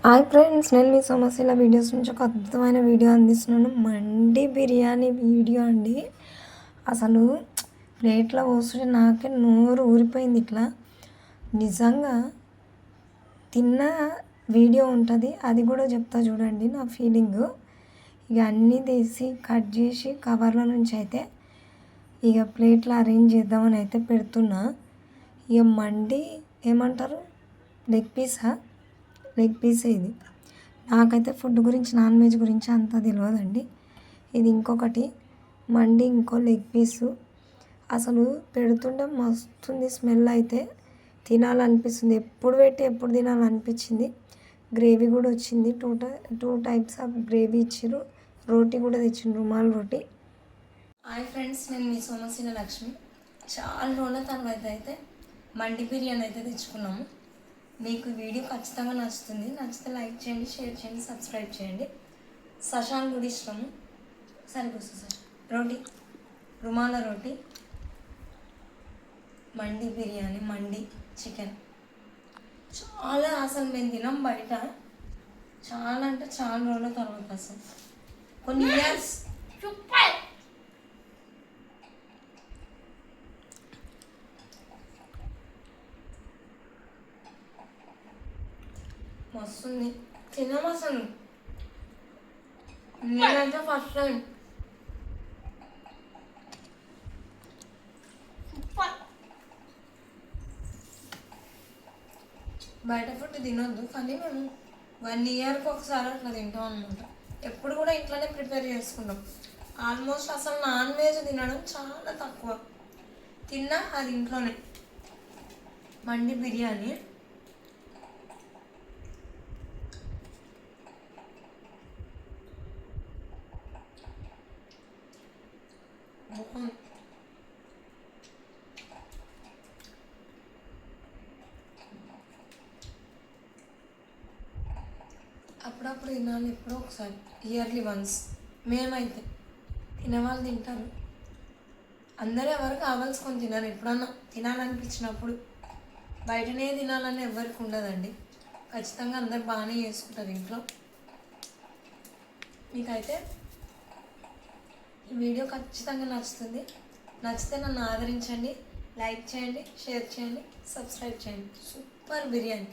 Hi friends, నేను మీ సమస్యల videos నుంచి ఒక అద్భుతమైన వీడియో అందిస్తున్నాను. మండి బిర్యానీ వీడియో అండి. అసలు ప్లేట్లో పోస్తుంటే నాకే నోరు ఊరిపోయింది. ఇట్లా నిజంగా తిన్న వీడియో ఉంటుంది, అది కూడా చెప్తా చూడండి నా ఫీలింగు. ఇక అన్నీ తీసి కట్ చేసి కవర్ల నుంచి అయితే ఇక ప్లేట్లో అరేంజ్ చేద్దామని అయితే పెడుతున్నా. ఇక మండి ఏమంటారు, లెగ్ పీసే ఇది. నాకైతే ఫుడ్ గురించి, నాన్ వెజ్ గురించి అంత తెలియదండి. ఇది ఇంకొకటి మండి, ఇంకో లెగ్ పీసు. అసలు పెడుతుంటే మస్తుంది స్మెల్, అయితే తినాలనిపిస్తుంది. ఎప్పుడు పెట్టి ఎప్పుడు తినాలనిపించింది. గ్రేవీ కూడా వచ్చింది. టూ టైప్స్ ఆఫ్ గ్రేవీ ఇచ్చిర్రు. రోటీ కూడా తెచ్చిండ్రు, రుమాల్ రోటీ. హాయ్ ఫ్రెండ్స్, నేను మీ సోమశీల లక్ష్మి. చాలా రోజుల తర్వాత అయితే మండి బిర్యానీ అయితే తెచ్చుకున్నాము. మీకు వీడియో ఖచ్చితంగా నచ్చుతుంది. నచ్చితే లైక్ చేయండి, షేర్ చేయండి, సబ్స్క్రైబ్ చేయండి. సషాన్ కూడా ఇష్టము. సరిపోతుంది సార్. రోటీ, రుమాల రోటీ, మండి బిర్యానీ, మండి చికెన్. చాలా అసలు మేము తినాం బయట. చాలా అంటే చాలా రోజుల తర్వాత అసలు కొన్ని ఇయర్స్ మస్తుంది. తిన్నాం అసలు. నేనైతే ఫస్ట్ టైం బయట ఫుడ్ తినొద్దు, కానీ మేము 1 ఇయర్కి ఒకసారి అట్లా తింటాం అనమాట. ఎప్పుడు కూడా ఇంట్లోనే ప్రిపేర్ చేసుకుంటాం. ఆల్మోస్ట్ అసలు నాన్ వెజ్ తినడం చాలా తక్కువ. తిన్నా అది ఇంట్లోనే. మండి బిర్యానీ అప్పుడప్పుడు తినాలి, ఎప్పుడో ఒకసారి, ఇయర్లీ వన్స్. మేమైతే తినేవాళ్ళు తింటారు. అందరూ ఎవరు కావాల్సుకొని తినరు. ఎప్పుడన్నా తినాలనిపించినప్పుడు. బయటనే తినాలని ఎవరికి ఉండదండి. ఖచ్చితంగా అందరు బాగానే చేసుకుంటారు ఇంట్లో. మీకైతే ఈ వీడియో ఖచ్చితంగా నచ్చుతుంది. నచ్చితే నన్ను ఆదరించండి, లైక్ చేయండి, షేర్ చేయండి, సబ్స్క్రైబ్ చేయండి. సూపర్ బిర్యానీ.